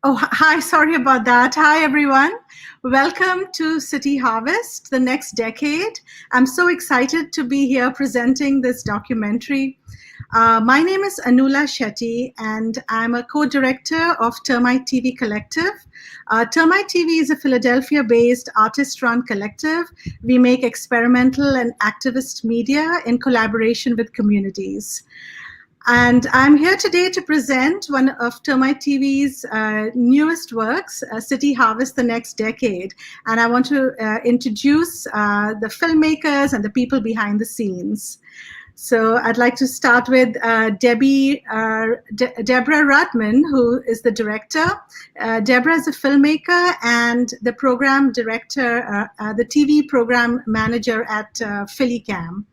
Oh, hi, sorry about that. Hi, everyone. Welcome to City Harvest, the next decade. I'm so excited to be here presenting this documentary. My name is Anula Shetty, and I'm a co-director of Termite TV Collective. Termite TV is a Philadelphia-based artist-run collective. We make experimental and activist media in collaboration with communities. And I'm here today to present one of Termite TV's newest works, City Harvest, the Next Decade. And I want to introduce the filmmakers and the people behind the scenes. So I'd like to start with Deborah Rudman, who is the director. Deborah is a filmmaker and the program director, the TV program manager at PhillyCam.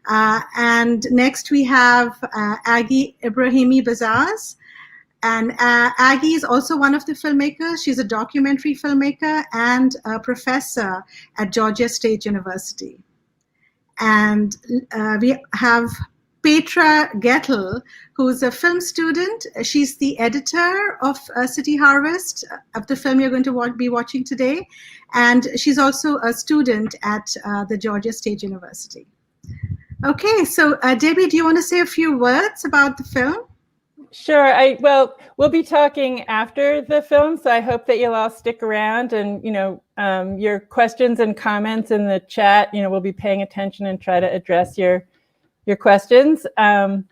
And next we have Aggie Ibrahimi Bazaz. And Aggie is also one of the filmmakers. She's a documentary filmmaker and a professor at Georgia State University. And we have Petra Gettel, who's a film student. She's the editor of City Harvest, of the film you're going to be watching today. And she's also a student at the Georgia State University. Okay, so Debbie, do you want to say a few words about the film? Sure. Well, we'll be talking after the film, so I hope that you'll all stick around and, your questions and comments in the chat, we'll be paying attention and try to address your questions. I'm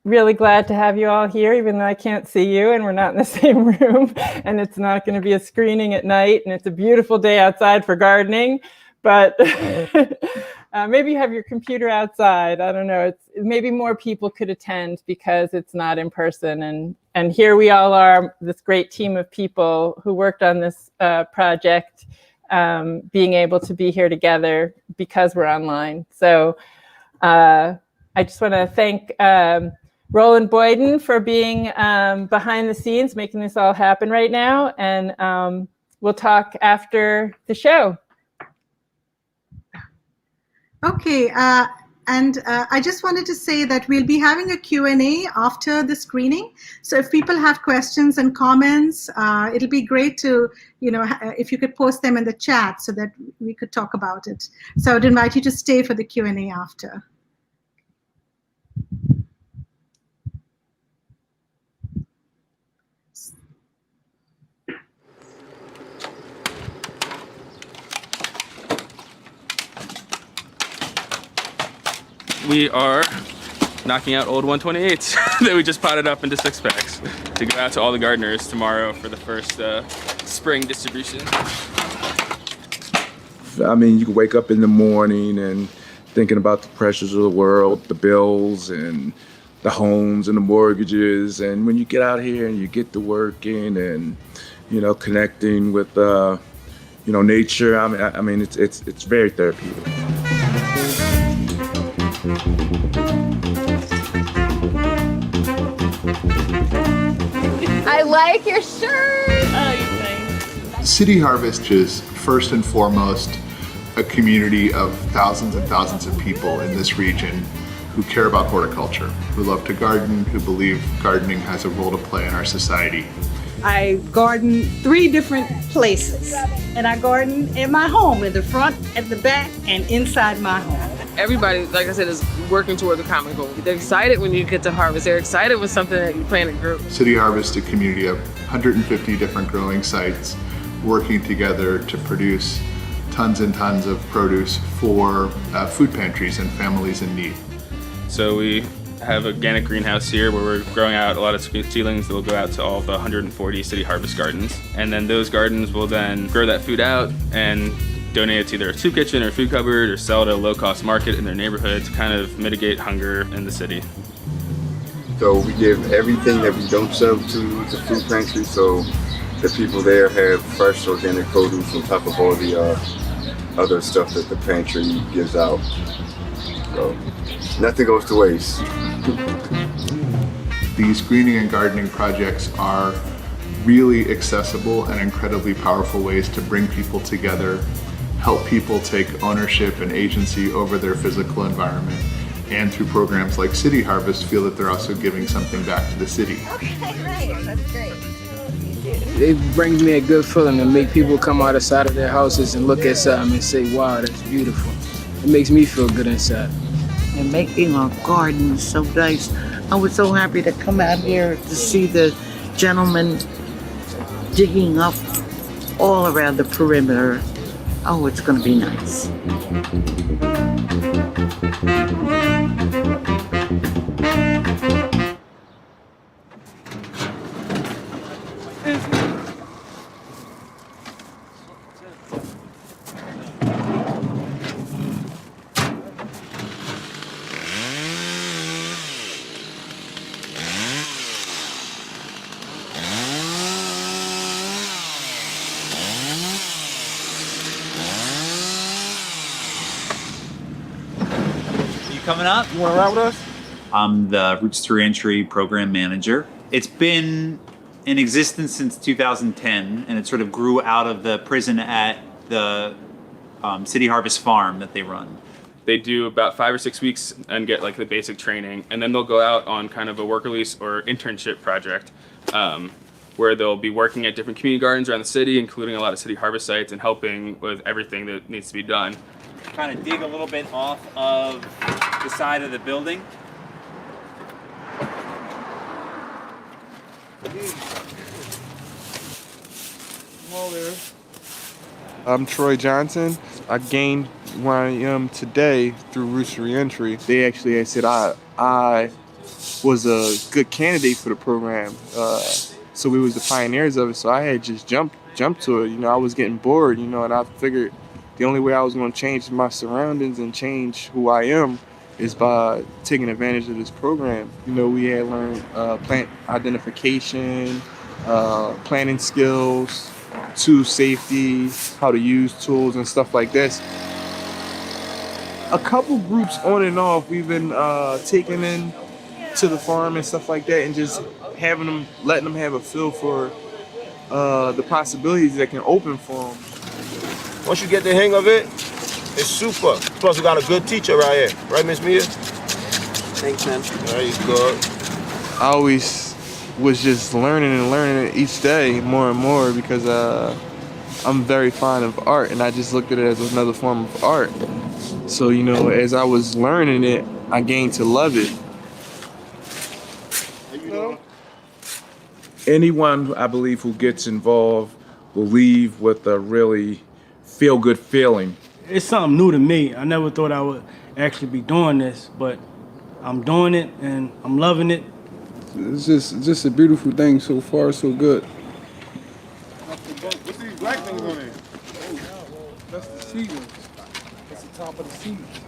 really glad to have you all here, even though I can't see you and we're not in the same room, and it's not going to be a screening at night, and it's a beautiful day outside for gardening. But maybe you have your computer outside. I don't know. Maybe more people could attend because it's not in person. And here we all are, this great team of people who worked on this project, being able to be here together because we're online. So I just want to thank Roland Boyden for being behind the scenes, making this all happen right now. And we'll talk after the show. Okay, and I just wanted to say that we'll be having a Q&A after the screening. So if people have questions and comments, it'll be great to, if you could post them in the chat so that we could talk about it. So I'd invite you to stay for the Q&A after. We are knocking out old 128s that we just potted up into 6-packs to go out to all the gardeners tomorrow for the first spring distribution. I mean, you can wake up in the morning and thinking about the pressures of the world, the bills and the homes and the mortgages. And when you get out here and you get to working and, connecting with, nature, I mean, it's very therapeutic. I like your shirt. Oh, thanks. City Harvest is first and foremost a community of thousands and thousands of people in this region who care about horticulture, who love to garden, who believe gardening has a role to play in our society. I garden 3 different places, and I garden in my home, in the front, at the back, and inside my home. Everybody, like I said, is working toward the common goal. They're excited when you get to harvest. They're excited with something that you plant and grow. City Harvest, a community of 150 different growing sites working together to produce tons and tons of produce for food pantries and families in need. So we have an organic greenhouse here where we're growing out a lot of seedlings that will go out to all the 140 City Harvest gardens. And then those gardens will then grow that food out and donate it to either a soup kitchen or food cupboard or sell it at a low-cost market in their neighborhood to kind of mitigate hunger in the city. So we give everything that we don't sell to the food pantry, so the people there have fresh organic produce on top of all the other stuff that the pantry gives out. So nothing goes to waste. These greening and gardening projects are really accessible and incredibly powerful ways to bring people together, help people take ownership and agency over their physical environment, and through programs like City Harvest feel that they're also giving something back to the city. Okay, nice. That's great. It brings me a good feeling to make people come out the side of their houses and look at something and say, wow, that's beautiful. It makes me feel good inside. And making our garden so nice. I was so happy to come out here to see the gentleman digging up all around the perimeter. Oh, it's going to be nice. Coming up? You want to ride with us? I'm the Roots to Reentry program manager. It's been in existence since 2010, and it sort of grew out of the prison at the City Harvest farm that they run. They do about 5 or 6 weeks and get like the basic training, and then they'll go out on kind of a work release or internship project where they'll be working at different community gardens around the city, including a lot of City Harvest sites, and helping with everything that needs to be done. Kind of dig a little bit off of the side of the building. I'm Troy Johnson. I gained where I am today through Roots to Reentry. They actually had said I was a good candidate for the program, so we was the pioneers of it. So I had just jumped to it. You know, I was getting bored. You know, and I figured the only way I was going to change my surroundings and change who I am is by taking advantage of this program. You know, we had learned plant identification, planting skills, tool safety, how to use tools and stuff like this. A couple groups on and off we've been taking in to the farm and stuff like that, and just letting them have a feel for the possibilities that can open for them. Once you get the hang of it, it's super. Plus, we got a good teacher right here. Right, Miss Mia? Thanks, man. There you go. I always was just learning it each day more and more because I'm very fond of art, and I just looked at it as another form of art. So, you know, as I was learning it, I gained to love it. Anyone, I believe, who gets involved will leave with a really feel-good feeling. It's something new to me. I never thought I would actually be doing this, but I'm doing it and I'm loving it. It's just a beautiful thing so far, so good. What's these black things on there? That's the seedlings. That's the top of the seeds.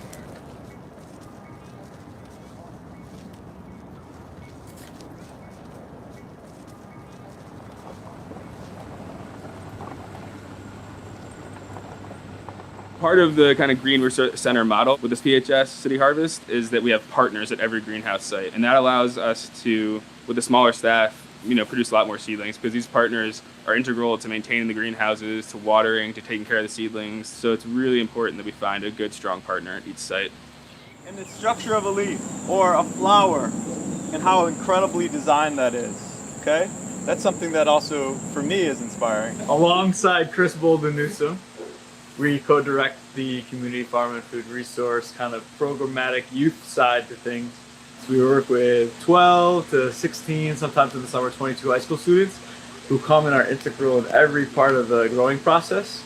Part of the kind of Green Research Center model with this PHS City Harvest is that we have partners at every greenhouse site, and that allows us to, with a smaller staff, produce a lot more seedlings, because these partners are integral to maintaining the greenhouses, to watering, to taking care of the seedlings. So it's really important that we find a good, strong partner at each site. And the structure of a leaf or a flower and how incredibly designed that is, okay? That's something that also, for me, is inspiring. Alongside Chris Bolden-Newsom, we co-direct the community farm and food resource kind of programmatic youth side to things. So we work with 12 to 16, sometimes in the summer 22 high school students who come and are integral in every part of the growing process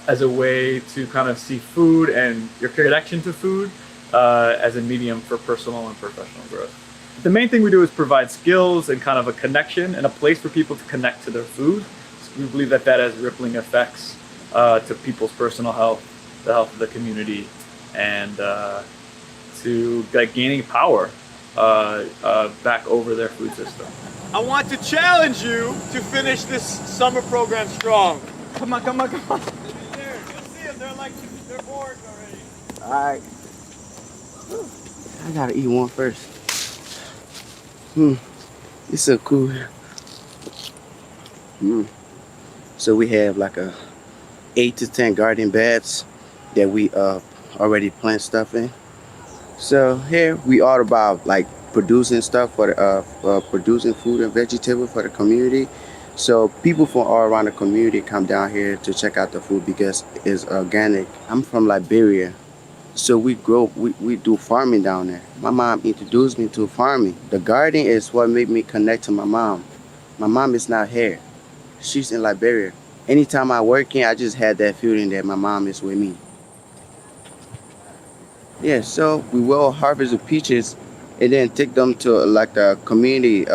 as a way to kind of see food and your connection to food as a medium for personal and professional growth. The main thing we do is provide skills and kind of a connection and a place for people to connect to their food. So we believe that has rippling effects to people's personal health, the health of the community, and to gaining power back over their food system. I want to challenge you to finish this summer program strong. Come on, come on, come on. There, you'll see them. They're bored already. All right. I gotta eat one first. It's so cool here. So we have like 8 to 10 garden beds that we already plant stuff in. So here we all about like producing stuff for producing food and vegetable for the community. So people from all around the community come down here to check out the food because it's organic. I'm from Liberia. So we do farming down there. My mom introduced me to farming. The garden is what made me connect to my mom. My mom is not here. She's in Liberia. Anytime I work in, I just had that feeling that my mom is with me. Yeah, so we will harvest the peaches and then take them to like the community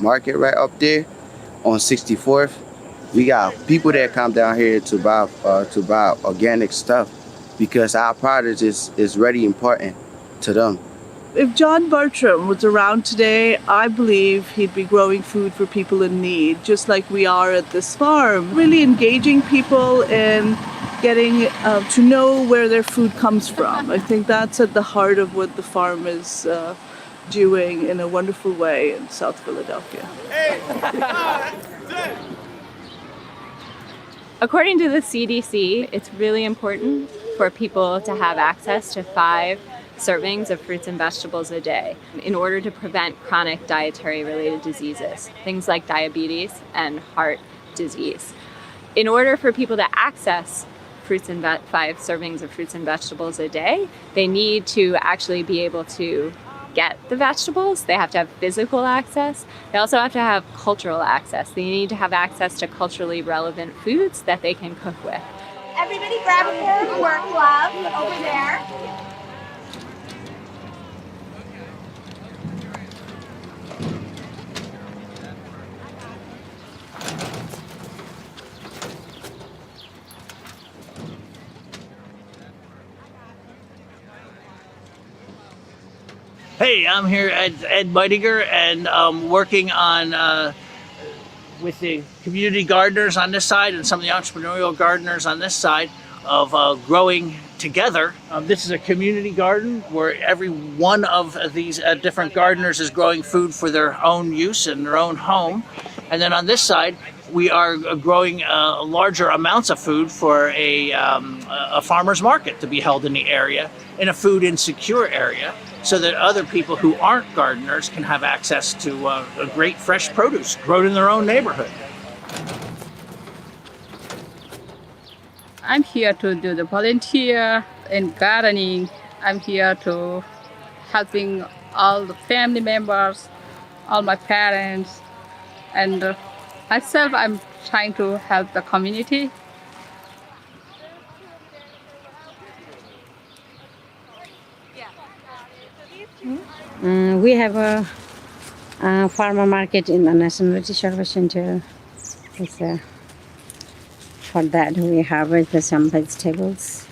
market right up there on 64th. We got people that come down here to buy organic stuff because our product is really important to them. If John Bertram was around today, I believe he'd be growing food for people in need, just like we are at this farm. Really engaging people in getting to know where their food comes from. I think that's at the heart of what the farm is doing in a wonderful way in South Philadelphia. According to the CDC, it's really important for people to have access to 5 servings of fruits and vegetables a day in order to prevent chronic dietary related diseases, things like diabetes and heart disease. In order for people to access 5 servings of fruits and vegetables a day, they need to actually be able to get the vegetables. They have to have physical access. They also have to have cultural access. They need to have access to culturally relevant foods that they can cook with. Everybody grab a pair of work gloves over there. Hey, I'm here at Ed Meitinger and working on with the community gardeners on this side and some of the entrepreneurial gardeners on this side of growing together. This is a community garden where every one of these different gardeners is growing food for their own use in their own home. And then on this side, we are growing larger amounts of food for a farmer's market to be held in the area, in a food insecure area, so that other people who aren't gardeners can have access to a great fresh produce grown in their own neighborhood. I'm here to do the volunteer in gardening. I'm here to helping all the family members, all my parents, and myself, I'm trying to help the community. We have a farmer market in the National Service Center. For that, we harvest some vegetables.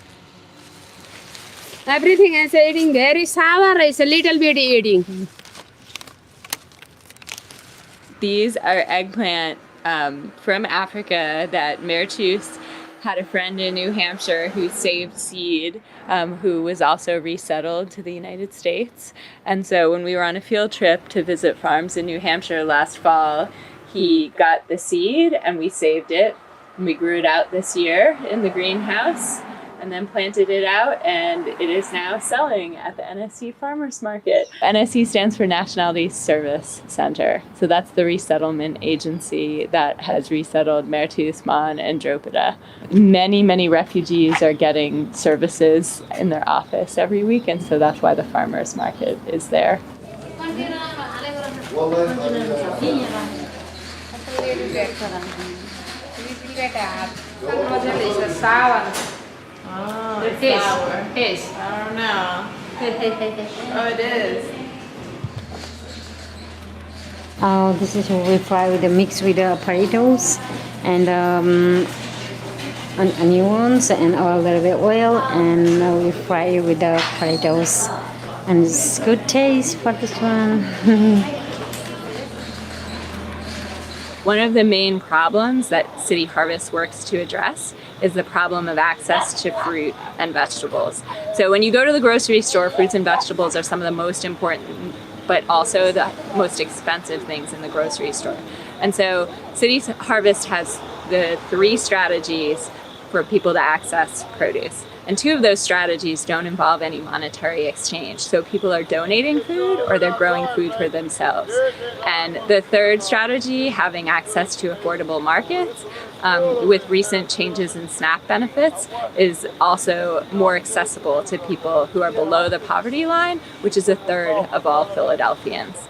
Everything is eating very sour, is a little bit eating. These are eggplant from Africa that Meritus had a friend in New Hampshire who saved seed, who was also resettled to the United States. And so when we were on a field trip to visit farms in New Hampshire last fall, he got the seed and we saved it. And we grew it out this year in the greenhouse and then planted it out, and it is now selling at the NSC Farmers Market. NSC stands for Nationality Service Center. So that's the resettlement agency that has resettled Meritus, Mon, and Drogheda. Many, many refugees are getting services in their office every week, and so that's why the Farmers Market is there. Oh, it is. sour. Yes. I don't know. Oh, it is. This is what we fry with the mix with the potatoes and onions and a little bit oil, and we fry it with the potatoes. And it's good taste for this one. One of the main problems that City Harvest works to address is the problem of access to fruit and vegetables. So when you go to the grocery store, fruits and vegetables are some of the most important, but also the most expensive things in the grocery store. And so City Harvest has the 3 strategies for people to access produce. And 2 of those strategies don't involve any monetary exchange. So people are donating food or they're growing food for themselves. And the 3rd strategy, having access to affordable markets, with recent changes in SNAP benefits, is also more accessible to people who are below the poverty line, which is 1/3 of all Philadelphians.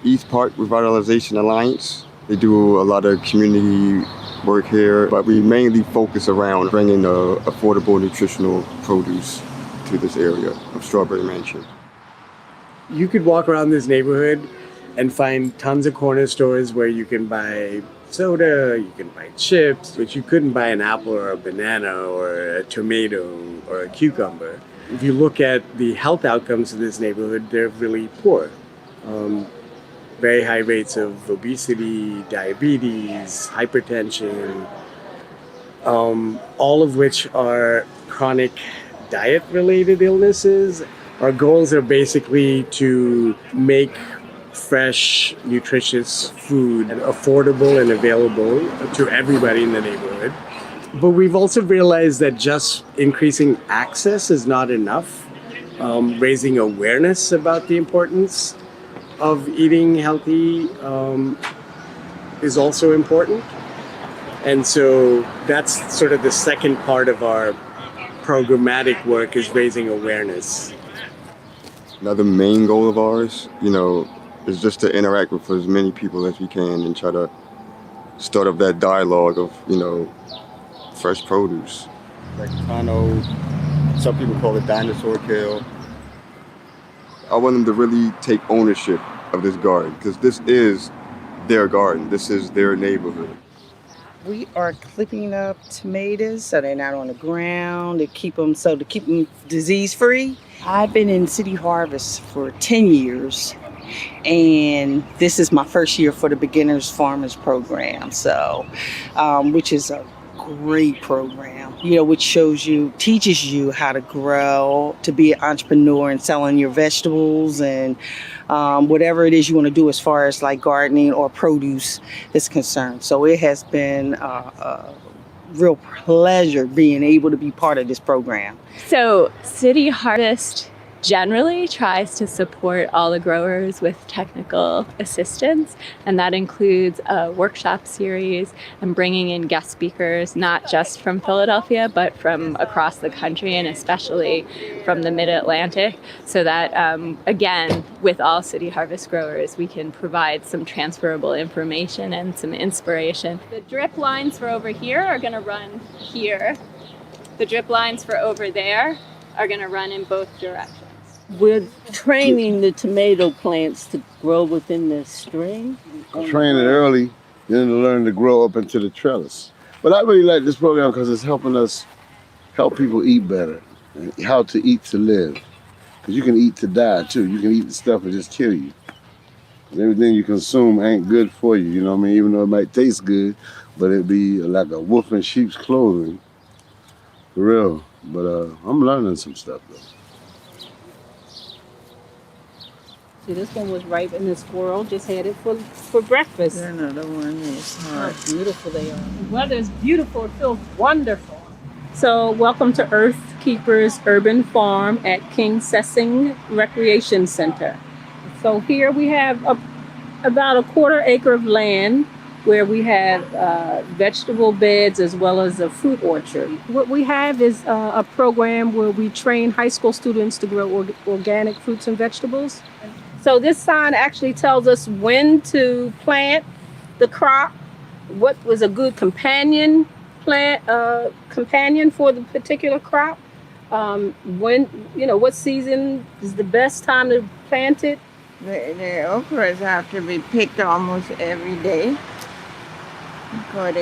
East Park Revitalization Alliance. They do a lot of community work here, but we mainly focus around bringing affordable nutritional produce to this area of Strawberry Mansion. You could walk around this neighborhood and find tons of corner stores where you can buy soda, you can buy chips, but you couldn't buy an apple or a banana or a tomato or a cucumber. If you look at the health outcomes of this neighborhood, they're really poor. Very high rates of obesity, diabetes, hypertension, all of which are chronic diet-related illnesses. Our goals are basically to make fresh, nutritious food affordable and available to everybody in the neighborhood. But we've also realized that just increasing access is not enough. Raising awareness about the importance of eating healthy is also important. And so that's sort of the second part of our programmatic work, is raising awareness. Another main goal of ours, is just to interact with as many people as we can and try to start up that dialogue of, fresh produce. Like Tano, some people call it dinosaur kale. I want them to really take ownership of this garden, because this is their garden. This is their neighborhood. We are clipping up tomatoes so they're not on the ground, to keep them disease free. I've been in City Harvest for 10 years, and this is my first year for the Beginners Farmers Program, so which is a great program, which teaches you how to grow, to be an entrepreneur and selling your vegetables and whatever it is you want to do as far as like gardening or produce is concerned. So it has been a real pleasure being able to be part of this program. So City Harvest generally tries to support all the growers with technical assistance, and that includes a workshop series and bringing in guest speakers, not just from Philadelphia, but from across the country and especially from the Mid-Atlantic, so that, again, with all City Harvest growers, we can provide some transferable information and some inspiration. The drip lines for over here are going to run here. The drip lines for over there are going to run in both directions. We're training the tomato plants to grow within the string. Train it early, then to learn to grow up into the trellis. But I really like this program because it's helping us help people eat better, and how to eat to live. Because you can eat to die too. You can eat the stuff and just kill you. Everything you consume ain't good for you, you know what I mean? Even though it might taste good, but it'd be like a wolf in sheep's clothing. For real. But I'm learning some stuff though. See, this one was ripe and the squirrel just had it for breakfast. Another one is how beautiful they are. The weather is beautiful. It feels wonderful. So welcome to Earth Keepers Urban Farm at King Sessing Recreation Center. So here we have about a 1/4 acre of land where we have vegetable beds as well as a fruit orchard. What we have is a program where we train high school students to grow organic fruits and vegetables. So this sign actually tells us when to plant the crop, what was a good companion for the particular crop, when, what season is the best time to plant it. The okras have to be picked almost every day because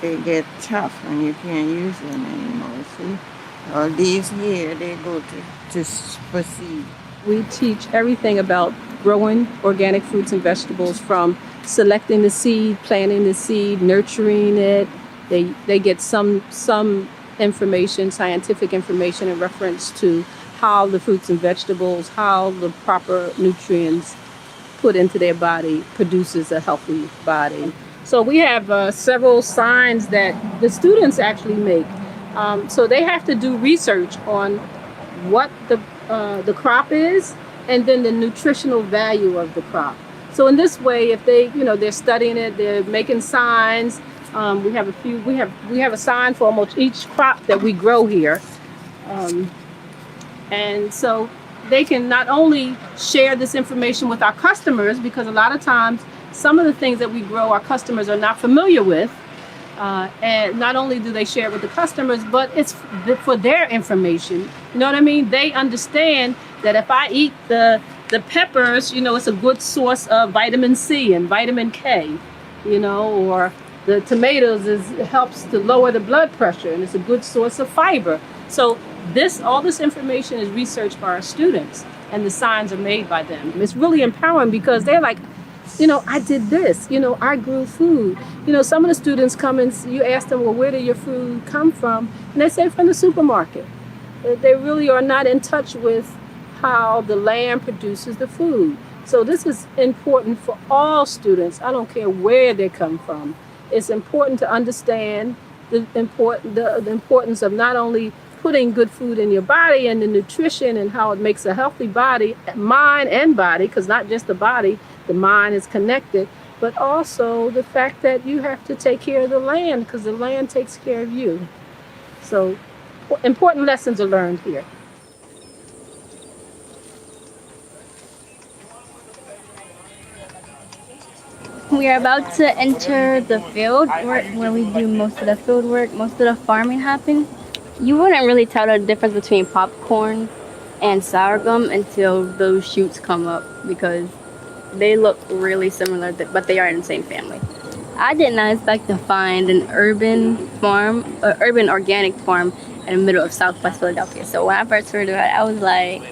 they get tough and you can't use them anymore. See, all these here they go to for seed. We teach everything about growing organic fruits and vegetables, from selecting the seed, planting the seed, nurturing it. They get some information, scientific information in reference to how the fruits and vegetables, how the proper nutrients put into their body produces a healthy body. So we have several signs that the students actually make. So they have to do research on what the crop is, and then the nutritional value of the crop. So in this way, if they, they're studying it, they're making signs. We have a sign for almost each crop that we grow here. And so they can not only share this information with our customers, because a lot of times some of the things that we grow our customers are not familiar with. And not only do they share it with the customers, but it's for their information. You know what I mean? They understand that if I eat the peppers, it's a good source of vitamin C and vitamin K, or the tomatoes helps to lower the blood pressure, and it's a good source of fiber. So all this information is researched by our students, and the signs are made by them. It's really empowering because they're like, I did this, I grew food. Some of the students come and you ask them, well, where did your food come from? And they say from the supermarket. They really are not in touch with how the land produces the food. So this is important for all students. I don't care where they come from. It's important to understand the importance of not only putting good food in your body and the nutrition and how it makes a healthy body, mind and body, because not just the body, the mind is connected, but also the fact that you have to take care of the land because the land takes care of you. So important lessons are learned here. We are about to enter the field where we do most of the field work, most of the farming happen. You wouldn't really tell the difference between popcorn and sorghum until those shoots come up because they look really similar, but they are in the same family. I did not expect to find an urban organic farm in the middle of Southwest Philadelphia. So when I first heard about it, I was like,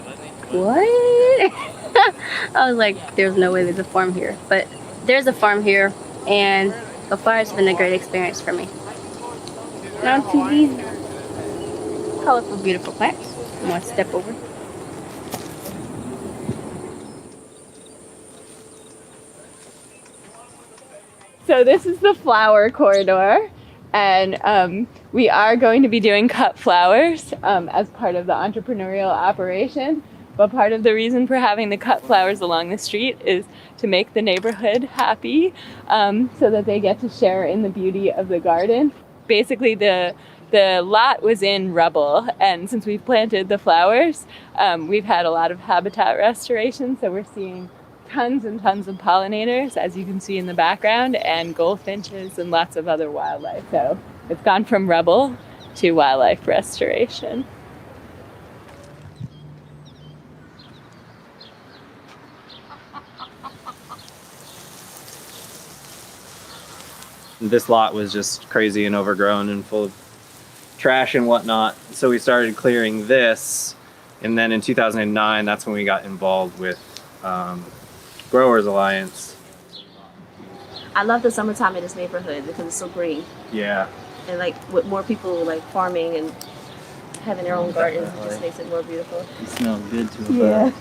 what? I was like, there's no way there's a farm here. But there's a farm here, and so far it's been a great experience for me. Now to these colorful, beautiful plants. I'm gonna step over. So this is the flower corridor, and we are going to be doing cut flowers as part of the entrepreneurial operation. But part of the reason for having the cut flowers along the street is to make the neighborhood happy, so that they get to share in the beauty of the garden. Basically, the lot was in rubble, and since we've planted the flowers, we've had a lot of habitat restoration, so we're seeing tons and tons of pollinators, as you can see in the background, and goldfinches and lots of other wildlife. So it's gone from rubble to wildlife restoration. This lot was just crazy and overgrown and full of trash and whatnot. So we started clearing this. And then in 2009, that's when we got involved with Growers Alliance. I love the summertime in this neighborhood because it's so green. Yeah. And like with more people like farming and having their own gardens, it just makes it more beautiful. It smells good too. Yeah.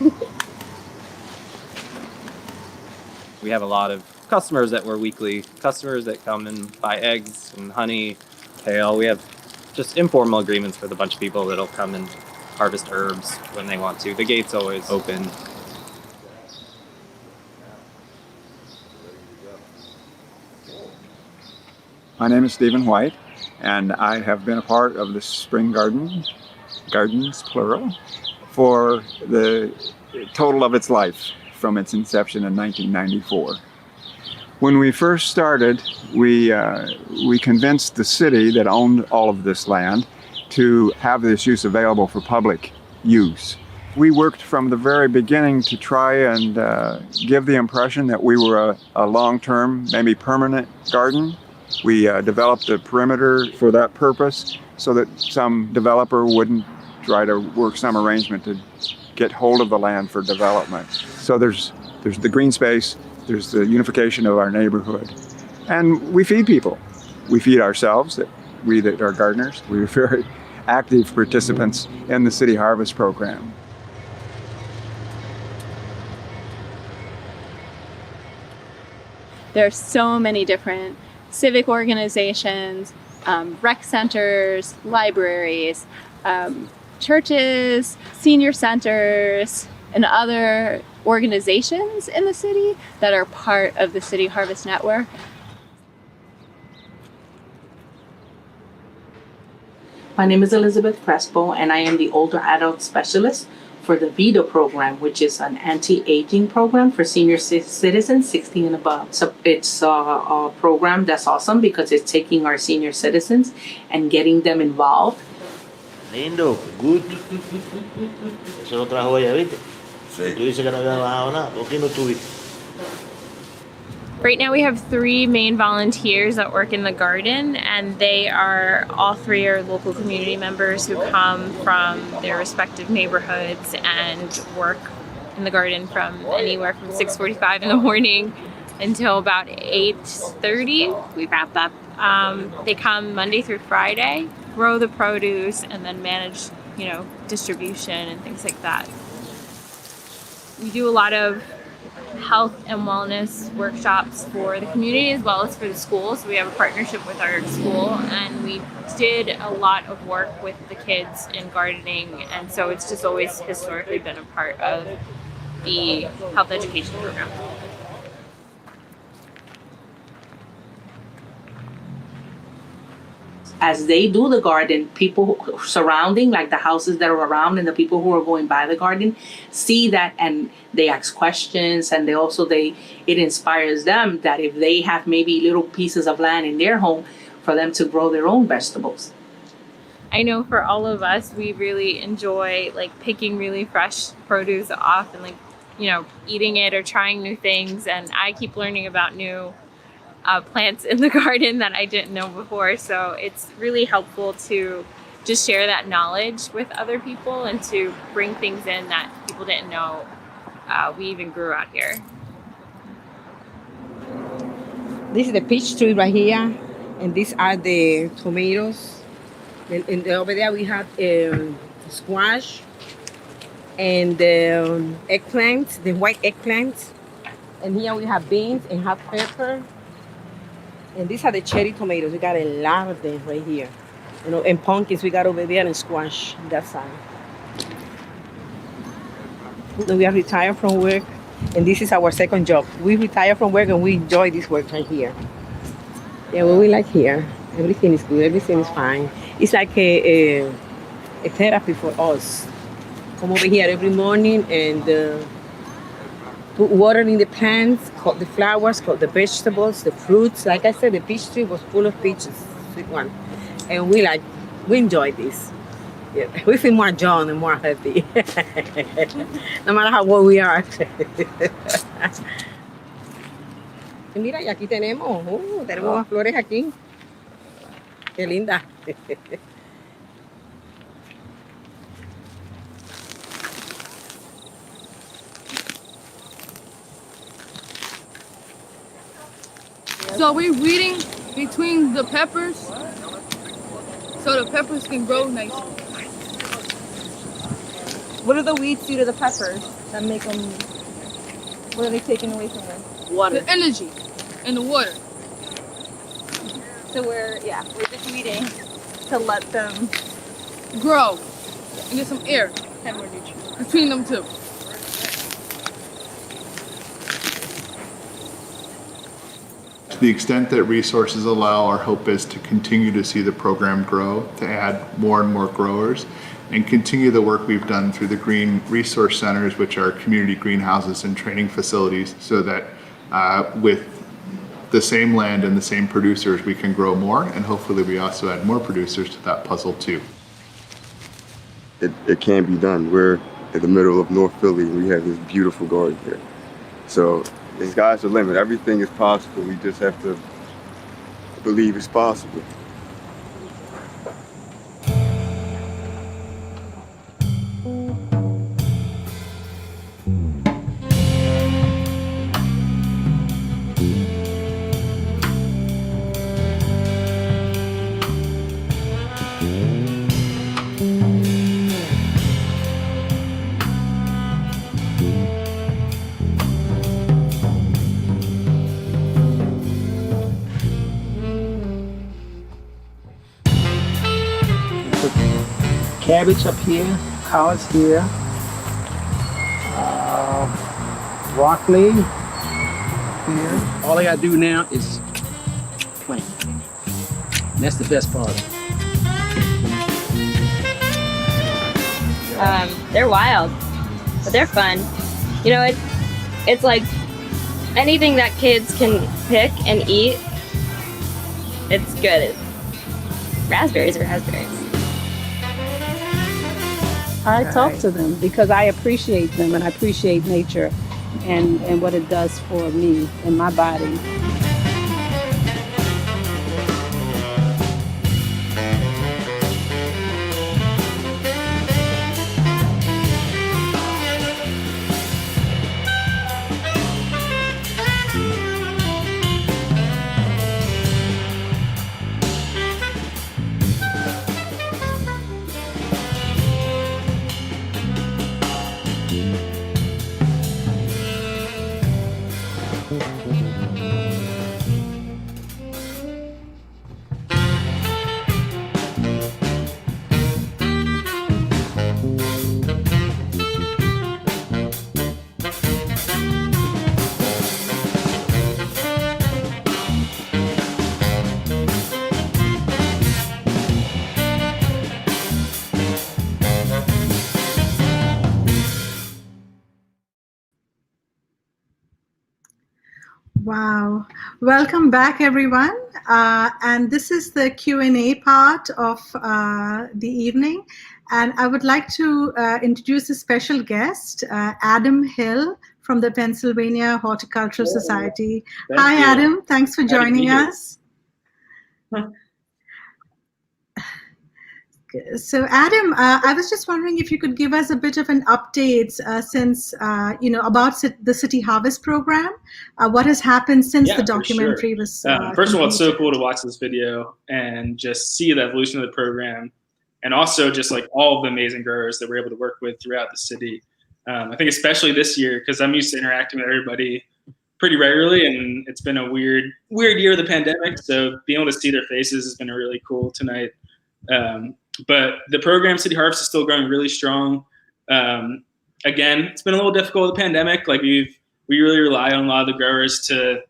We have a lot of customers that were weekly customers that come and buy eggs and honey, kale. We have just informal agreements with a bunch of people that'll come and harvest herbs when they want to. The gate's always open. My name is Stephen White, and I have been a part of the Spring Gardens, plural, for the total of its life from its inception in 1994. When we first started, we convinced the city that owned all of this land to have this use available for public use. We worked from the very beginning to try and give the impression that we were a long-term, maybe permanent garden. We developed a perimeter for that purpose so that some developer wouldn't try to work some arrangement to get hold of the land for development. So there's the green space, there's the unification of our neighborhood, and we feed people. We feed ourselves, we that are gardeners. We're very active participants in the City Harvest program. There are so many different civic organizations, rec centers, libraries, churches, senior centers, and other organizations in the city that are part of the City Harvest Network. My name is Elizabeth Crespo, and I am the Older Adult Specialist for the VIDA program, which is an anti-aging program for senior citizens 16 and above. So it's a program that's awesome because it's taking our senior citizens and getting them involved. Lindo, good. Eso lo trajo ella, ¿viste? Sí. Tú dices que no había bajado nada. ¿Por qué no estuviste? Right now we have 3 main volunteers that work in the garden, and they are, all 3 are local community members who come from their respective neighborhoods and work in the garden from anywhere from 6:45 in the morning until about 8:30 we wrap up. They come Monday through Friday, grow the produce, and then manage, distribution and things like that. We do a lot of health and wellness workshops for the community as well as for the schools. We have a partnership with our school, and we did a lot of work with the kids in gardening, and so it's just always historically been a part of the health education program. As they do the garden, people surrounding, like the houses that are around and the people who are going by the garden, see that and they ask questions, and it inspires them that if they have maybe little pieces of land in their home, for them to grow their own vegetables. I know for all of us, we really enjoy picking really fresh produce off and eating it or trying new things, and I keep learning about new plants in the garden that I didn't know before. So it's really helpful to just share that knowledge with other people and to bring things in that people didn't know we even grew out here. This is the peach tree right here, and these are the tomatoes. And over there we have squash and eggplants, the white eggplants. And here we have beans and hot pepper. And these are the cherry tomatoes. We got a lot of them right here. And pumpkins we got over there, and squash on that side. So we are retired from work, and this is our second job. We retire from work and we enjoy this work right here. Yeah, what we like here. Everything is good. Everything is fine. It's like a therapy for us. Come over here every morning and put water in the plants, cut the flowers, cut the vegetables, the fruits. Like I said, the peach tree was full of peaches, sweet one. And we enjoy this. Yeah, we feel more joy and more happy. No matter how old we are. Y mira, y aquí tenemos más flores aquí. Qué linda. So we're weeding between the peppers so the peppers can grow nicely. What do the weeds do to the peppers that make them? What are they taking away from them? Water. The energy and the water. So we're just weeding to let them grow and get some air. Have more nutrients between them two. To the extent that resources allow, our hope is to continue to see the program grow, to add more and more growers, and continue the work we've done through the Green Resource Centers, which are community greenhouses and training facilities, so that with the same land and the same producers, we can grow more, and hopefully we also add more producers to that puzzle too. It can be done. We're in the middle of North Philly, and we have this beautiful garden here. So the sky's the limit. Everything is possible. We just have to believe it's possible. cabbage up here, collards here, broccoli here. All I gotta do now is plant. And that's the best part. They're wild, but they're fun. You know, it's like anything that kids can pick and eat. It's good. Raspberries are raspberries. I talk to them because I appreciate them and I appreciate nature and what it does for me and my body. Wow. Welcome back, everyone. And this is the Q&A part of the evening. And I would like to introduce a special guest, Adam Hill from the Pennsylvania Horticultural Society. Hi, Adam. Thanks for joining us. So, Adam, I was just wondering if you could give us a bit of an update since, about the City Harvest program. What has happened since the documentary was First of all, it's so cool to watch this video and just see the evolution of the program, and also just like all of the amazing growers that we're able to work with throughout the city. I think especially this year, because I'm used to interacting with everybody pretty regularly, and it's been a weird year of the pandemic. So being able to see their faces has been really cool tonight. But the program, City Harvest, is still growing really strong. Again, it's been a little difficult with the pandemic. Like we really rely on a lot of the growers to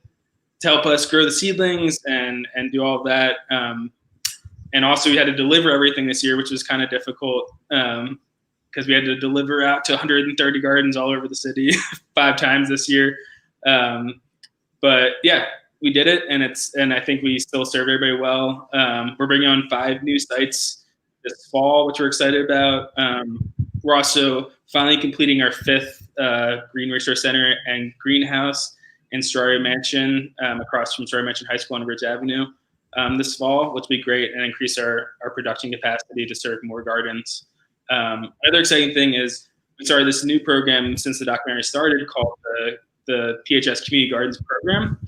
help us grow the seedlings and do all of that. And also we had to deliver everything this year, which was kind of difficult because we had to deliver out to 130 gardens all over the city 5 times this year. But yeah, we did it, and I think we still served everybody well. We're bringing on 5 new sites this fall, which we're excited about. We're also finally completing our 5th Green Resource Center and greenhouse in Strawberry Mansion, across from Strawberry Mansion High School on Ridge Avenue this fall, which will be great and increase our production capacity to serve more gardens. Another exciting thing is we started this new program since the documentary started called the PHS Community Gardens Program.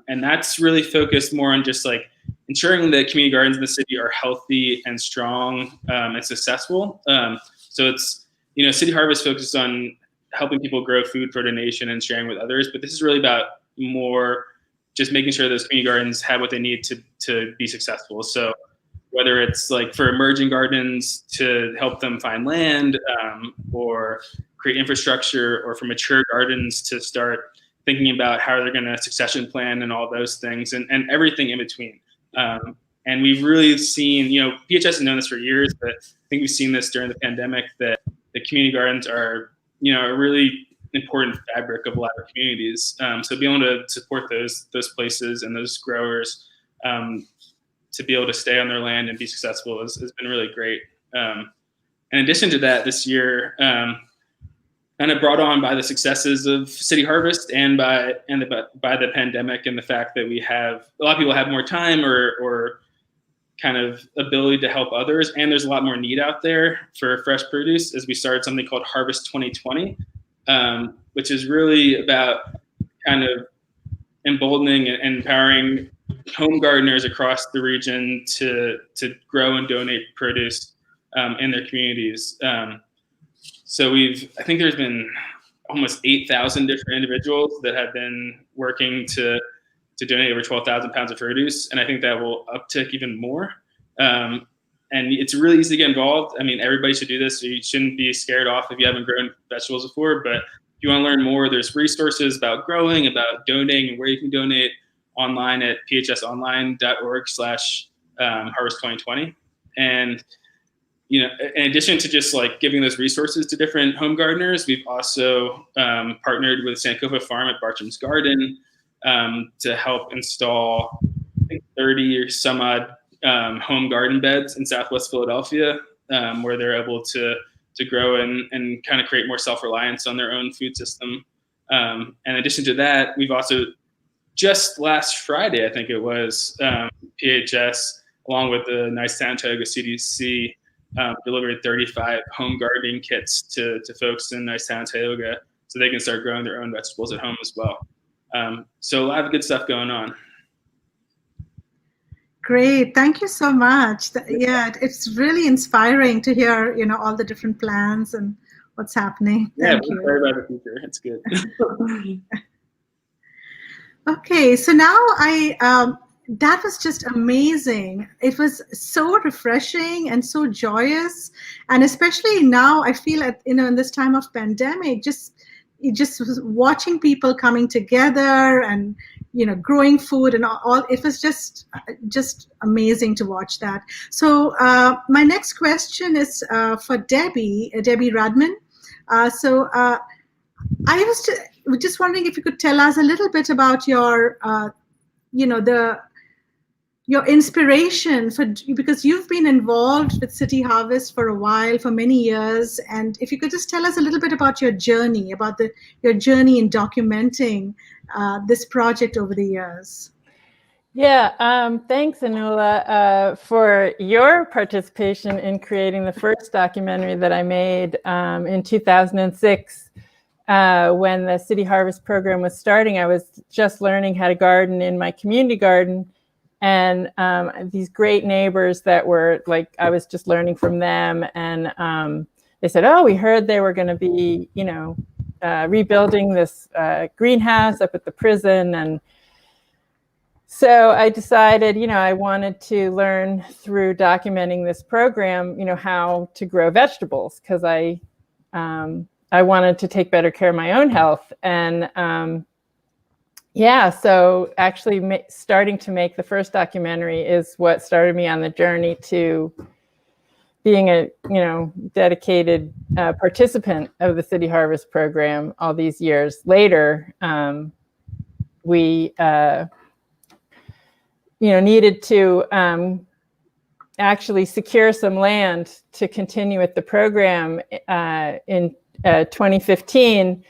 And that's really focused more on just like ensuring that community gardens in the city are healthy and strong and successful. So it's, City Harvest focuses on helping people grow food for donation and sharing with others, but this is really about more just making sure those community gardens have what they need to be successful. So whether it's like for emerging gardens to help them find land or create infrastructure, or for mature gardens to start thinking about how they're going to succession plan and all those things and everything in between. And we've really seen, PHS has known this for years, but I think we've seen this during the pandemic that the community gardens are, a really important fabric of a lot of communities. So being able to support those places and those growers to be able to stay on their land and be successful has been really great. In addition to that, this year, kind of brought on by the successes of City Harvest and by the pandemic and the fact that we have a lot of people have more time or kind of ability to help others, and there's a lot more need out there for fresh produce, as we started something called Harvest 2020, which is really about kind of emboldening and empowering home gardeners across the region to grow and donate produce in their communities. So I think there's been almost 8,000 different individuals that have been working to donate over 12,000 pounds of produce. And I think that will uptick even more. and it's really easy to get involved. I mean, everybody should do this, so you shouldn't be scared off if you haven't grown vegetables before. But if you want to learn more, there's resources about growing, about donating, and where you can donate online at phsonline.org/harvest2020. And you know, in addition to just like giving those resources to different home gardeners, we've also partnered with Sankofa Farm at Bartram's Garden to help install, I think, 30 or some odd home garden beds in Southwest Philadelphia, where they're able to grow and kind of create more self-reliance on their own food system. And in addition to that, we've also just last Friday, I think it was, PHS, along with the Nicetown Tioga CDC, delivered 35 home gardening kits to folks in Nicetown Tioga, so they can start growing their own vegetables at home as well. So a lot of good stuff going on. Great, thank you so much. Yeah, it's really inspiring to hear, you know, all the different plans and what's happening. Thank you. We're excited about the future. It's good. Okay, so now that was just amazing. It was so refreshing and so joyous, and especially now I feel at, you know, in this time of pandemic, just watching people coming together and, you know, growing food and all. It was just amazing to watch that. So my next question is for Debbie Radman. I was just wondering if you could tell us a little bit about your, you know, your inspiration because you've been involved with City Harvest for a while, for many years, and if you could just tell us a little bit about your journey, your journey in documenting this project over the years. Yeah, thanks, Anula, for your participation in creating the first documentary that I made in 2006. When the City Harvest program was starting, I was just learning how to garden in my community garden. And these great neighbors that were like, I was just learning from them. And they said, oh, we heard they were going to be, you know, rebuilding this greenhouse up at the prison. And so I decided, you know, I wanted to learn through documenting this program, you know, how to grow vegetables, because I wanted to take better care of my own health. And yeah, so actually starting to make the first documentary is what started me on the journey to being a, you know, dedicated participant of the City Harvest program all these years later. We, you know, needed to actually secure some land to continue with the program. In 2015,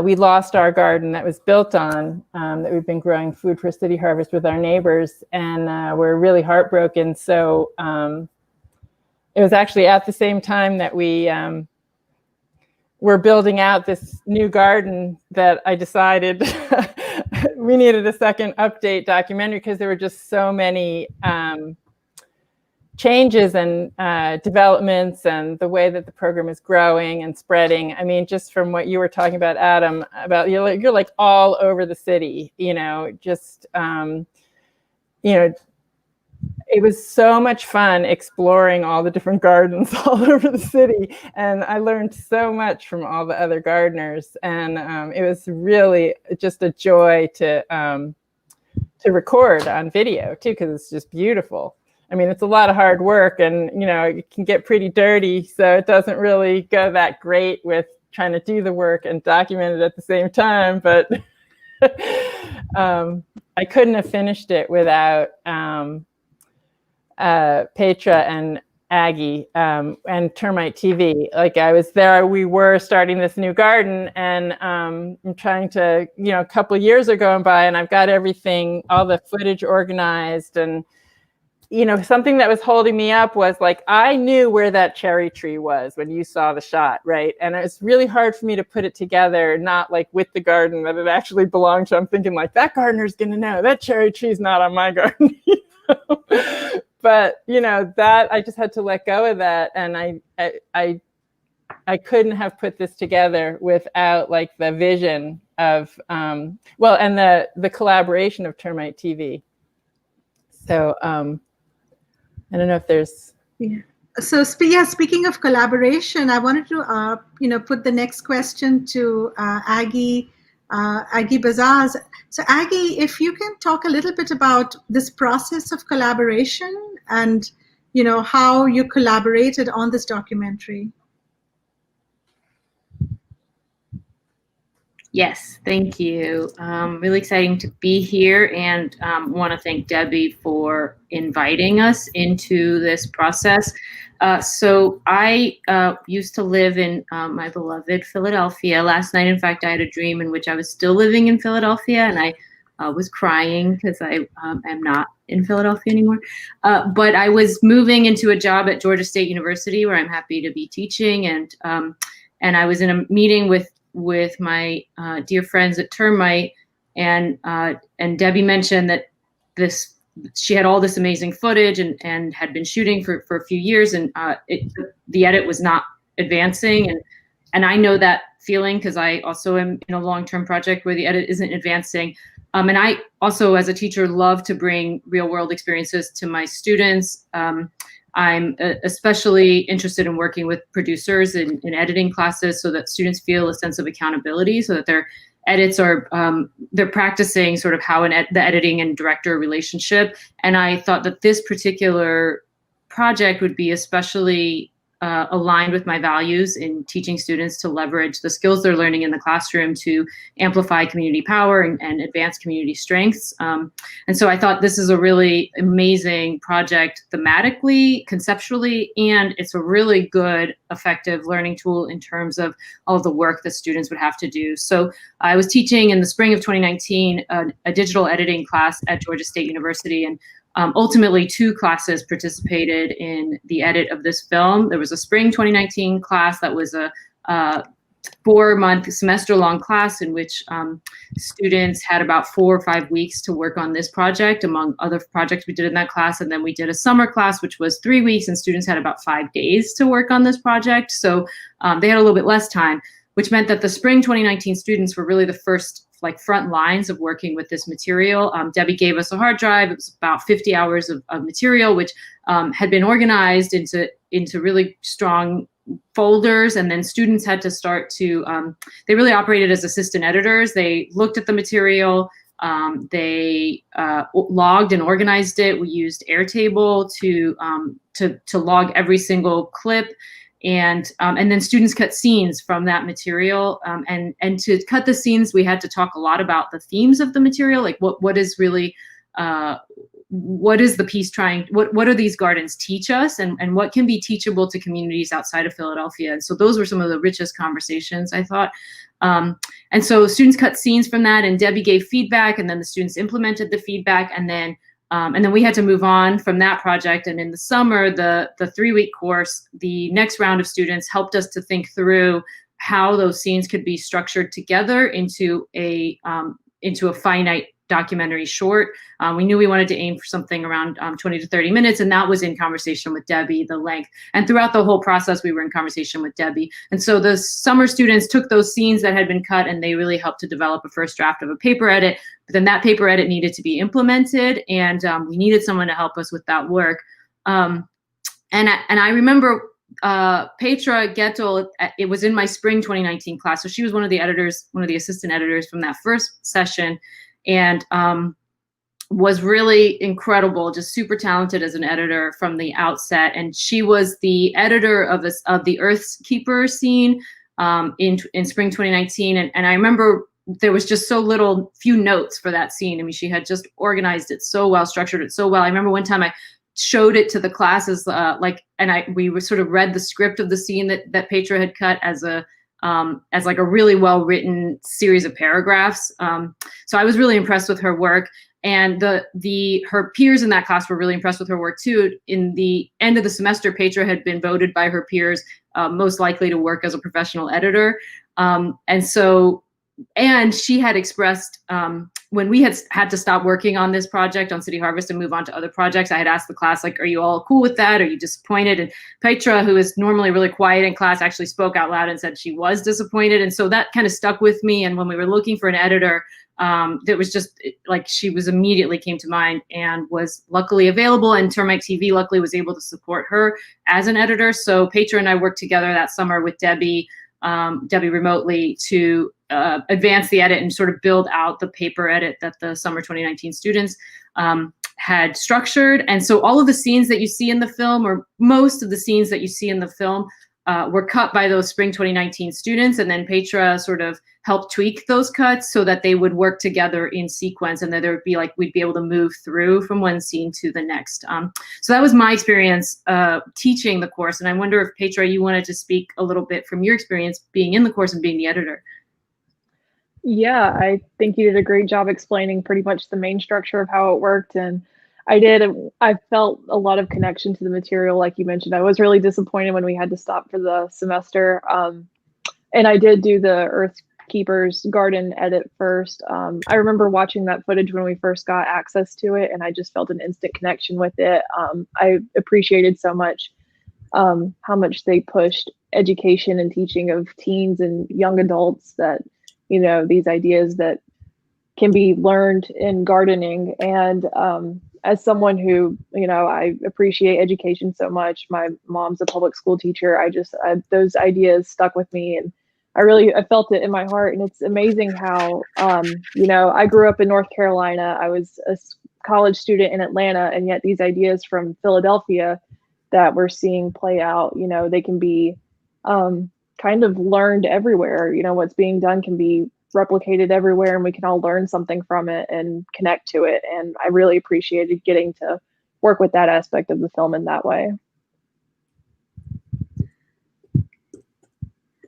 we lost our garden that was built on, that we've been growing food for City Harvest with our neighbors, and we're really heartbroken. So it was actually at the same time that we were building out this new garden that I decided we needed a second update documentary, because there were just so many changes and developments, and the way that the program is growing and spreading. I mean, just from what you were talking about, Adam, about you're like all over the city, you know, just, you know, it was so much fun exploring all the different gardens all over the city. And I learned so much from all the other gardeners. And it was really just a joy to record on video too, because it's just beautiful. I mean, it's a lot of hard work, and, you know, it can get pretty dirty. So it doesn't really go that great with trying to do the work and document it at the same time. But I couldn't have finished it without Petra and Aggie and Termite TV. Like, I was there, we were starting this new garden, and I'm trying to, you know, a couple of years are going by, and I've got everything, all the footage organized. And you know, something that was holding me up was like, I knew where that cherry tree was when you saw the shot, right? And it was really hard for me to put it together, not like with the garden that it actually belonged to. I'm thinking like, that gardener's gonna know that cherry tree's not on my garden. You know? But you know, that I just had to let go of that, and I couldn't have put this together without like the vision of well, and the collaboration of Termite TV. So I don't know if there's Yeah. So, speaking of collaboration, I wanted to, put the next question to Aggie Bazaz. So, Aggie, if you can talk a little bit about this process of collaboration and, how you collaborated on this documentary. Yes, thank you. Really exciting to be here, and want to thank Debbie for inviting us into this process. So I used to live in my beloved Philadelphia. Last night, in fact, I had a dream in which I was still living in Philadelphia, and I was crying because I am not in Philadelphia anymore. But I was moving into a job at Georgia State University, where I'm happy to be teaching, and I was in a meeting with my dear friends at Termite, and Debbie mentioned that she had all this amazing footage and had been shooting for a few years, and the edit was not advancing, and I know that feeling because I also am in a long-term project where the edit isn't advancing. And I also, as a teacher, love to bring real-world experiences to my students. I'm especially interested in working with producers in editing classes so that students feel a sense of accountability, so that their edits are, they're practicing sort of how the editing and director relationship. And I thought that this particular project would be especially aligned with my values in teaching students to leverage the skills they're learning in the classroom to amplify community power and advance community strengths. And so I thought this is a really amazing project thematically, conceptually, and it's a really good, effective learning tool in terms of all of the work that students would have to do. So I was teaching in the spring of 2019 a digital editing class at Georgia State University, and ultimately, 2 classes participated in the edit of this film. There was a spring 2019 class that was a 4-month semester-long class in which students had about 4 or 5 weeks to work on this project, among other projects we did in that class. And then we did a summer class, which was 3 weeks, and students had about 5 days to work on this project. So they had a little bit less time, which meant that the spring 2019 students were really the first front lines of working with this material. Debbie gave us a hard drive. It was about 50 hours of material, which had been organized into really strong folders. And then students had to start to, they really operated as assistant editors. They looked at the material, they logged and organized it. We used Airtable to log every single clip. And then students cut scenes from that material. And to cut the scenes, we had to talk a lot about the themes of the material, like what is really, what is the piece trying, what are these gardens teach us, and what can be teachable to communities outside of Philadelphia. And so those were some of the richest conversations, I thought. And so students cut scenes from that, and Debbie gave feedback, and then the students implemented the feedback, and then we had to move on from that project. And in the summer, the 3-week course, the next round of students helped us to think through how those scenes could be structured together into a finite documentary short. We knew we wanted to aim for something around 20 to 30 minutes, and that was in conversation with Debbie, the length. And throughout the whole process, we were in conversation with Debbie. And so the summer students took those scenes that had been cut, and they really helped to develop a first draft of a paper edit. But then that paper edit needed to be implemented, and we needed someone to help us with that work. And I remember Petra Gettel, it was in my spring 2019 class. So she was one of the editors, one of the assistant editors from that first session, and was really incredible, just super talented as an editor from the outset. And she was the editor of the Earth's Keeper scene in spring 2019. And I remember there was just so few notes for that scene. I mean, she had just organized it so well, structured it so well. I remember one time I showed it to the classes, we were sort of read the script of the scene that Petra had cut as like a really well-written series of paragraphs. So I was really impressed with her work, and her peers in that class were really impressed with her work too. In the end of the semester, Petra had been voted by her peers most likely to work as a professional editor. And she had expressed, when we had to stop working on this project on City Harvest and move on to other projects, I had asked the class, like, are you all cool with that? Are you disappointed? And Petra, who is normally really quiet in class, actually spoke out loud and said she was disappointed. And so that kind of stuck with me. And when we were looking for an editor, that was just like, she was immediately came to mind and was luckily available, and Termite TV luckily was able to support her as an editor. So Petra and I worked together that summer with Debbie remotely to advance the edit and sort of build out the paper edit that the summer 2019 students had structured. And so all of the scenes that you see in the film, or most of the scenes that you see in the film, were cut by those spring 2019 students. And then Petra sort of helped tweak those cuts so that they would work together in sequence, and that there would be like, we'd be able to move through from one scene to the next. So that was my experience teaching the course. And I wonder if Petra, you wanted to speak a little bit from your experience being in the course and being the editor. Yeah, I think you did a great job explaining pretty much the main structure of how it worked. And I felt a lot of connection to the material, like you mentioned. I was really disappointed when we had to stop for the semester. And I did do the Earth Keeper's garden edit first. I remember watching that footage when we first got access to it, and I just felt an instant connection with it. I appreciated so much how much they pushed education and teaching of teens and young adults, that, you know, these ideas that can be learned in gardening. And as someone who, you know, I appreciate education so much, my mom's a public school teacher, those ideas stuck with me, and I felt it in my heart. And it's amazing how, you know, I grew up in North Carolina. I was a college student in Atlanta, and yet these ideas from Philadelphia that we're seeing play out, you know, they can be kind of learned everywhere. You know, what's being done can be replicated everywhere, and we can all learn something from it and connect to it. And I really appreciated getting to work with that aspect of the film in that way.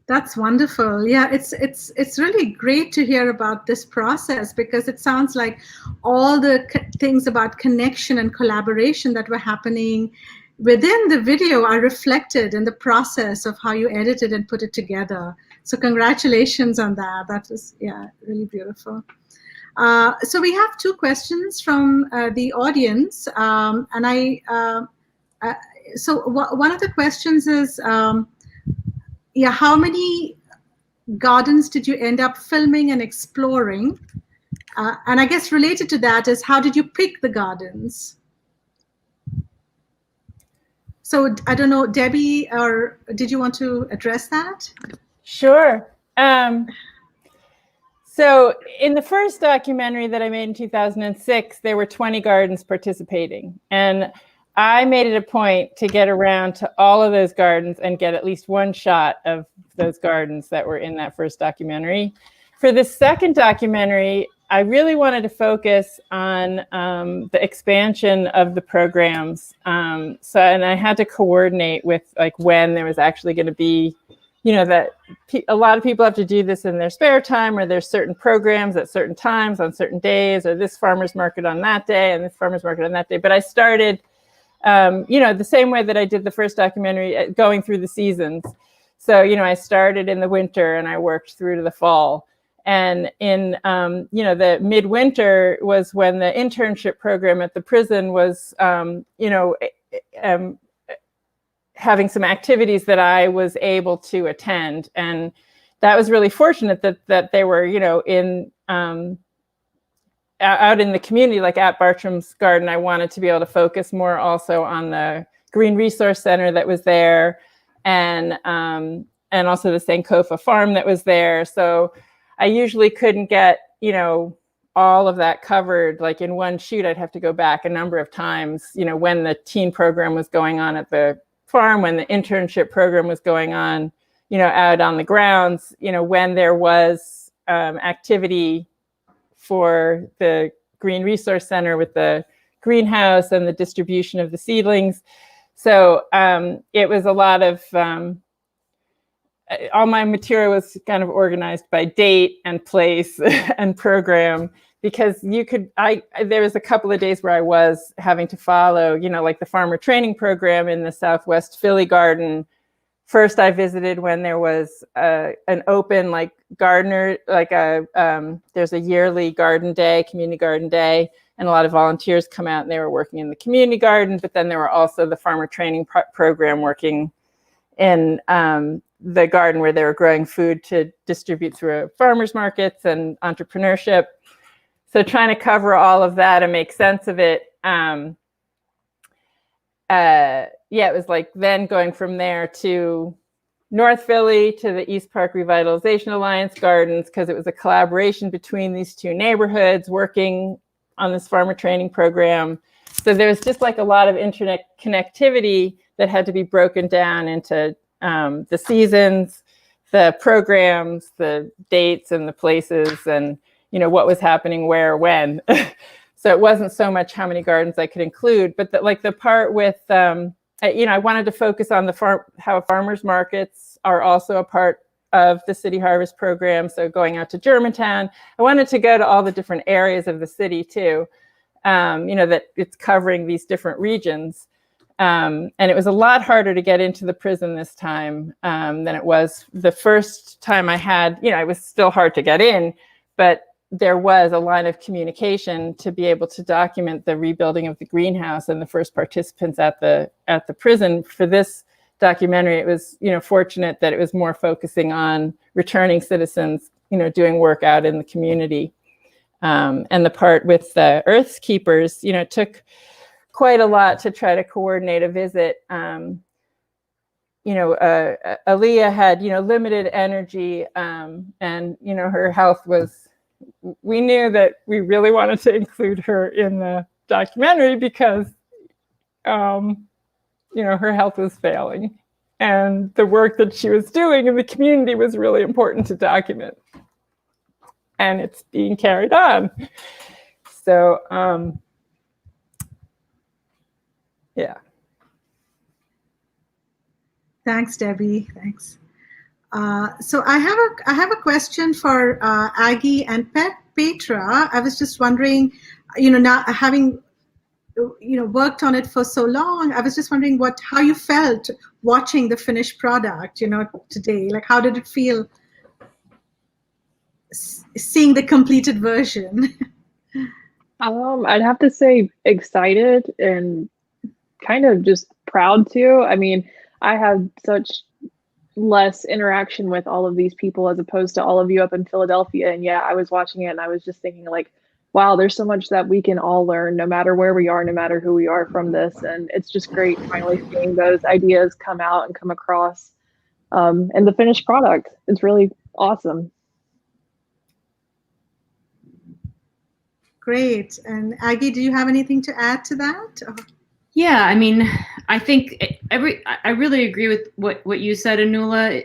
That's wonderful. Yeah, it's really great to hear about this process, because it sounds like all the things about connection and collaboration that were happening within the video are reflected in the process of how you edited and put it together. So congratulations on that. That was, yeah, really beautiful. So we have two questions from the audience. So one of the questions is, yeah, how many gardens did you end up filming and exploring? And I guess related to that is, how did you pick the gardens? So I don't know, Debbie, or did you want to address that? Sure. So in the first documentary that I made in 2006, there were 20 gardens participating. And I made it a point to get around to all of those gardens and get at least one shot of those gardens that were in that first documentary. For the second documentary, I really wanted to focus on the expansion of the programs. And I had to coordinate with like when there was actually going to be, you know, that a lot of people have to do this in their spare time, or there's certain programs at certain times on certain days, or this farmer's market on that day and this farmer's market on that day. But I started, you know, the same way that I did the first documentary, going through the seasons. So, you know, I started in the winter and I worked through to the fall. And in, you know, the midwinter was when the internship program at the prison was, you know, having some activities that I was able to attend. And that was really fortunate that they were, you know, in out in the community, like at Bartram's Garden. I wanted to be able to focus more also on the Green Resource Center that was there, and also the Sankofa farm that was there. So I usually couldn't get, you know, all of that covered. Like in one shoot, I'd have to go back a number of times, you know, when the teen program was going on at the farm, when the internship program was going on, you know, out on the grounds, you know, when there was activity for the Green Resource Center with the greenhouse and the distribution of the seedlings. So it was a lot of, all my material was kind of organized by date and place and program, because you could, there was a couple of days where I was having to follow, you know, like the farmer training program in the Southwest Philly garden. First, I visited when there was an open, like gardener, like there's a yearly garden day, community garden day, and a lot of volunteers come out and they were working in the community garden. But then there were also the farmer training program working in the garden where they were growing food to distribute through farmers markets and entrepreneurship. So trying to cover all of that and make sense of it. It was like then going from there to North Philly to the East Park Revitalization Alliance Gardens, because it was a collaboration between these two neighborhoods working on this farmer training program. So there was just like a lot of internet connectivity that had to be broken down into the seasons, the programs, the dates and the places, and what was happening where, when. So it wasn't so much how many gardens I could include, but the part with, I wanted to focus on how farmers markets are also a part of the City Harvest program. So going out to Germantown, I wanted to go to all the different areas of the city too, that it's covering these different regions. And it was a lot harder to get into the prison this time than it was the first time I had, it was still hard to get in, but there was a line of communication to be able to document the rebuilding of the greenhouse and the first participants at the prison. For this documentary, it was, fortunate that it was more focusing on returning citizens, doing work out in the community. And the part with the Earth's Keepers, took quite a lot to try to coordinate a visit. Aaliyah had, limited energy, and, her health was, we knew that we really wanted to include her in the documentary because, her health was failing, and the work that she was doing in the community was really important to document, and it's being carried on. So, yeah. Thanks, Debbie. Thanks. So I have a question for Aggie and Petra. I was just wondering, now having worked on it for so long, I was just wondering how you felt watching the finished product, today. Like, how did it feel seeing the completed version? I'd have to say excited and kind of just proud too. I mean, I had such less interaction with all of these people as opposed to all of you up in Philadelphia. And yeah, I was watching it and I was just thinking like, wow, there's so much that we can all learn no matter where we are, no matter who we are from this. And it's just great finally seeing those ideas come out and come across. And the finished product, it's really awesome. Great. And Aggie, do you have anything to add to that? Yeah, I mean, I think I really agree with what you said, Anula,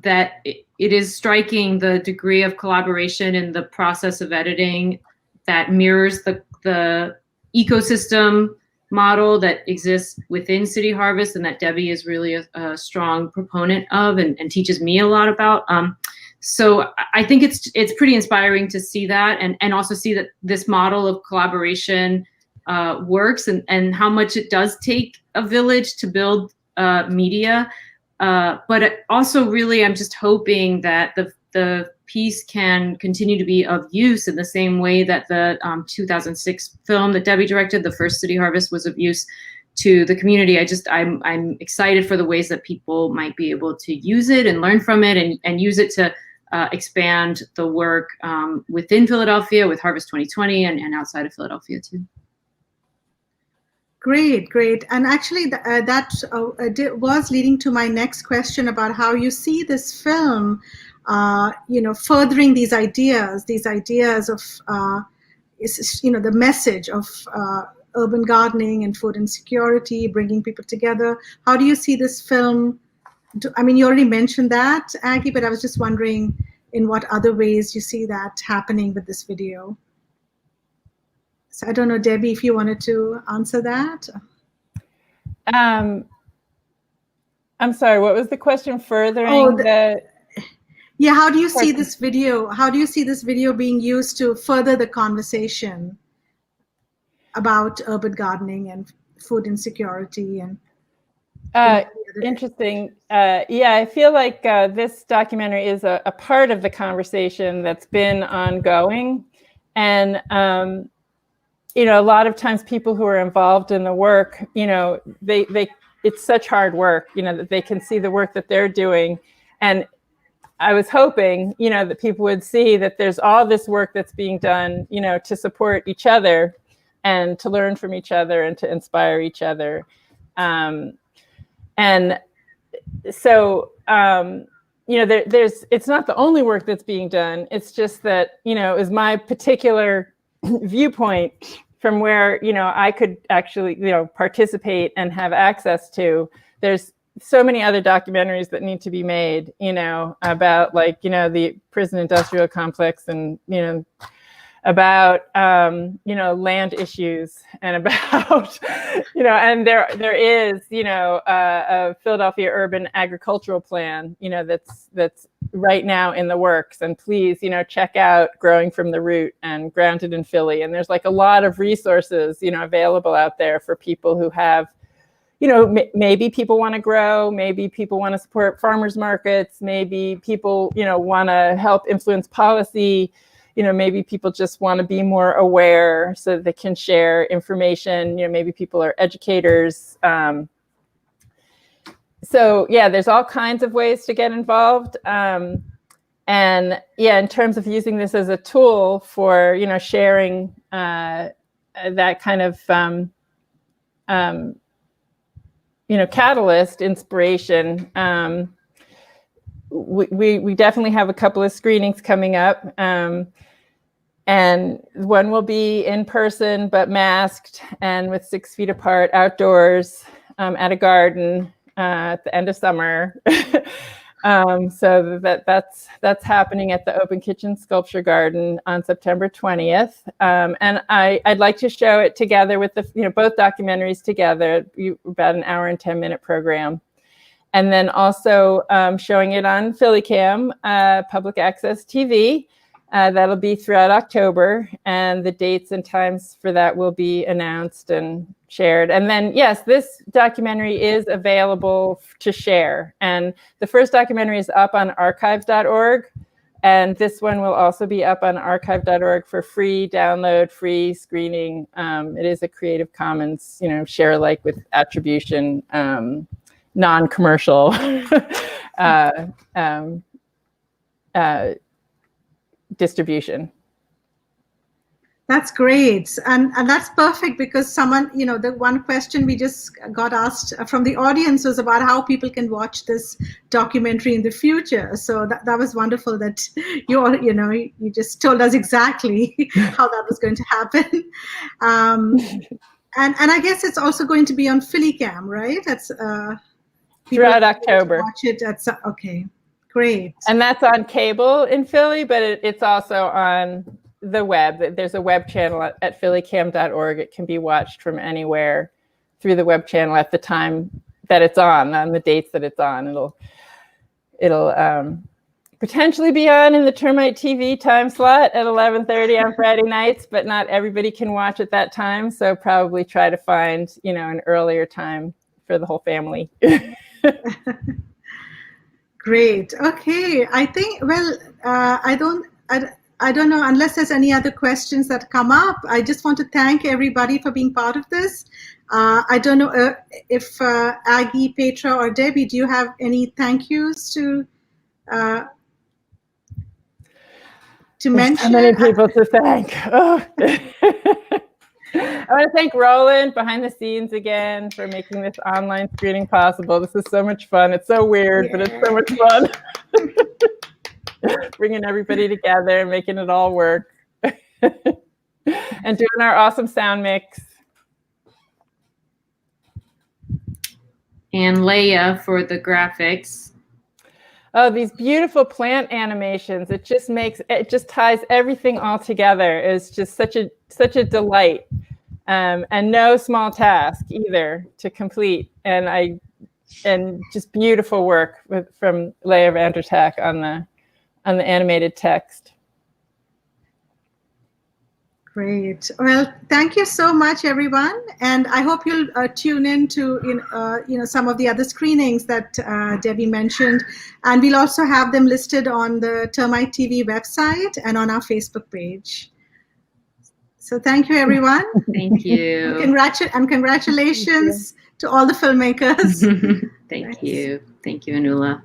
that it is striking the degree of collaboration in the process of editing that mirrors the ecosystem model that exists within City Harvest, and that Debbie is really a strong proponent of and teaches me a lot about. So I think it's pretty inspiring to see that and also see that this model of collaboration works and how much it does take a village to build media. But also really, I'm just hoping that the piece can continue to be of use in the same way that the 2006 film that Debbie directed, The First City Harvest, was of use to the community. I'm excited for the ways that people might be able to use it and learn from it and use it to expand the work within Philadelphia with Harvest 2020 and outside of Philadelphia too. Great. And actually that was leading to my next question about how you see this film, furthering these ideas of, the message of urban gardening and food insecurity, bringing people together. How do you see this film? You already mentioned that, Aggie, but I was just wondering in what other ways you see that happening with this video. So I don't know, Debbie, if you wanted to answer that. I'm sorry, what was the question? Furthering Yeah, how do you see this video? How do you see this video being used to further the conversation about urban gardening and food insecurity and interesting. Yeah, I feel like this documentary is a part of the conversation that's been ongoing. And a lot of times people who are involved in the work, it's such hard work, that they can see the work that they're doing. And I was hoping, that people would see that there's all this work that's being done, to support each other and to learn from each other and to inspire each other. And so, it's not the only work that's being done. It's just that, is my particular viewpoint from where, I could actually, participate and have access to. There's so many other documentaries that need to be made, about the prison industrial complex and, about, land issues and about, and there is, a Philadelphia urban agricultural plan, that's right now in the works. And please, check out Growing from the Root and Grounded in Philly. And there's a lot of resources, available out there for people who have, maybe people want to grow, maybe people want to support farmers markets, maybe people, want to help influence policy, maybe people just want to be more aware so that they can share information, maybe people are educators. So yeah, there's all kinds of ways to get involved. And yeah, in terms of using this as a tool for, sharing that kind of, catalyst, inspiration. We definitely have a couple of screenings coming up. And one will be in person, but masked and with 6 feet apart outdoors at a garden at the end of summer. So that's happening at the Open Kitchen Sculpture Garden on September 20th. And I'd like to show it together with both documentaries together, about an hour and 10-minute program. And then also showing it on PhillyCam, public access TV. That'll be throughout October, and the dates and times for that will be announced and shared. And then, yes, this documentary is available to share. And the first documentary is up on archive.org. And this one will also be up on archive.org for free download, free screening. It is a Creative Commons, share alike with attribution, non-commercial distribution. That's great. And that's perfect, because someone, the one question we just got asked from the audience was about how people can watch this documentary in the future. So that was wonderful that you just told us exactly how that was going to happen. And I guess it's also going to be on PhillyCam, right? That's throughout October. Watch it. Okay. Great. And that's on cable in Philly, but it's also on the web. There's a web channel at phillycam.org. It can be watched from anywhere through the web channel at the time that it's on the dates that it's on. It'll potentially be on in the Termite TV time slot at 11:30 on Friday nights, but not everybody can watch at that time. So probably try to find, an earlier time for the whole family. Great. Okay. I think, I don't know, unless there's any other questions that come up. I just want to thank everybody for being part of this. I don't know if Aggie, Petra, or Debbie, do you have any thank yous to mention? So many people to thank. Oh. I want to thank Roland behind the scenes again for making this online screening possible. This is so much fun. It's so weird, but it's so much fun. Bringing everybody together and making it all work. And doing our awesome sound mix. And Leia for the graphics. Oh, these beautiful plant animations. It just ties everything all together. It's just such a delight. And no small task either to complete. And just beautiful work from Leia Vandertak on the animated text. Great. Well, thank you so much, everyone. And I hope you'll tune in to some of the other screenings that Debbie mentioned. And we'll also have them listed on the Termite TV website and on our Facebook page. So thank you, everyone. Thank you. Congratulations to all the filmmakers. Thank you. Thank you, Anula.